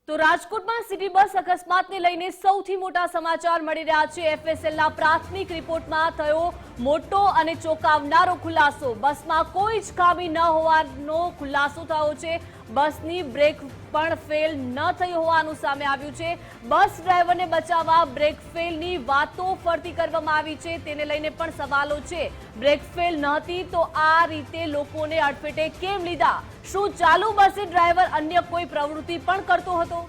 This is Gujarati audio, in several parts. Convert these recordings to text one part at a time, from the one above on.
તો રાજકોટમાં સિટી બસ અકસ્માતને લઈને સૌથી મોટા સમાચાર મળી રહ્યા છે। એફએસએલના પ્રાથમિક રિપોર્ટમાં થયો મોટો અને ચોંકાવનારો ખુલાસો। બસમાં કોઈ જ ખામી ન હોવાનો ખુલાસો થયો છે। બસની બ્રેક પણ ફેલ ન થઈ હોવાનું સામે આવ્યું છે। બસ ડ્રાઈવરને બચાવવા બ્રેક ફેલની વાતો ફરતી કરવામાં આવી છે, તેને લઈને પણ સવાલો છે। બ્રેક ફેલ નહોતી તો આ રીતે લોકોને અડફેટે કેમ લીધા? શું ચાલુ બસે ડ્રાઈવર અન્ય કોઈ પ્રવૃત્તિ પણ કરતો હતો?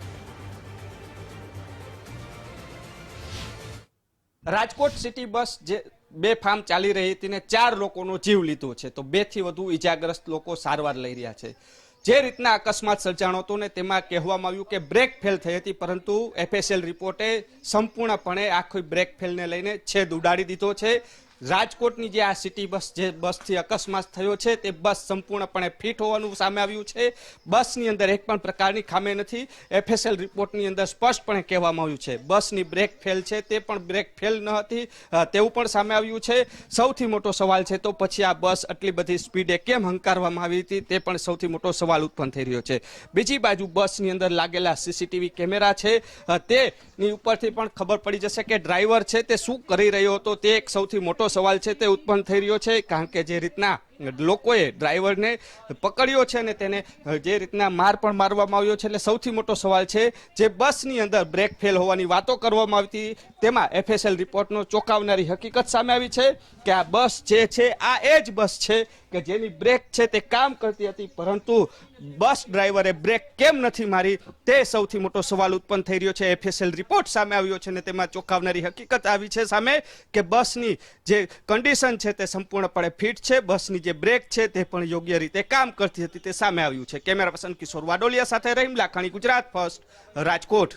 રાજકોટ સિટી બસ જે બેફામ ચાલી રહી હતી ને 4 લોકોનો જીવ લીધો છે, તો 2 થી વધુ ઈજાગ્રસ્ત લોકો સારવાર લઈ રહ્યા છે। જે રીતના અકસ્માત સર્જાણો હતો ને તેમાં કહેવામાં આવ્યું કે બ્રેક ફેલ થઈ હતી, પરંતુ એફએસએલ રિપોર્ટે સંપૂર્ણપણે આખી બ્રેક ફેલને લઈને છેદ ઉડાડી દીધો છે। રાજકોટની જે આ સિટી બસ જે બસથી અકસ્માત થયો છે તે બસ સંપૂર્ણપણે ફિટ હોવાનું સામે આવ્યું છે। બસની અંદર એક પણ પ્રકારની ખામી નથી। એફએસએલ રિપોર્ટની અંદર સ્પષ્ટપણે કહેવામાં આવ્યું છે બસની બ્રેક ફેલ છે, તે પણ બ્રેક ફેલ ન હતી તેવું પણ સામે આવ્યું છે। સૌથી મોટો સવાલ છે તો પછી આ બસ આટલી બધી સ્પીડે કેમ હંકારવામાં આવી હતી તે પણ સૌથી મોટો સવાલ ઉત્પન્ન થઈ રહ્યો છે। બીજી બાજુ બસની અંદર લાગેલા સીસીટીવી કેમેરા છે તેની ઉપરથી પણ ખબર પડી જશે કે ડ્રાઈવર છે તે શું કરી રહ્યો હતો, તે એક સૌથી મોટો સવાલ છે તે ઉત્પન્ન થઈ રહ્યો છે। કારણ કે જે રીતના લોકોએ ડ્રાઈવરને પકડ્યો છે ને તેને જે રીતના માર પણ મારવામાં આવ્યો છે, એટલે સૌથી મોટો સવાલ છે જે બસની અંદર બ્રેક ફેલ હોવાની વાતો કરવામાં આવતી તેમાં એફએસએલ રિપોર્ટનો ચોંકાવનારી હકીકત સામે આવી છે કે આ બસ જે છે આ એ જ બસ છે કે જેની બ્રેક છે તે કામ કરતી હતી, પરંતુ બસ ડ્રાઈવરે બ્રેક કેમ નથી મારી તે સૌથી મોટો સવાલ ઉત્પન્ન થઈ રહ્યો છે। એફએસએલ રિપોર્ટ સામે આવ્યો છે ને તેમાં ચોંકાવનારી હકીકત આવી છે સામે કે બસની જે કન્ડિશન છે તે સંપૂર્ણપણે ફિટ છે, બસની જે બ્રેક છે તે પણ યોગ્ય રીતે કામ કરતી હતી તે સામે આવ્યું છે। કેમેરા પર્સન કિશોર વાડોલિયા સાથે રહીમ લાખાણી, ગુજરાત ફર્સ્ટ, રાજકોટ।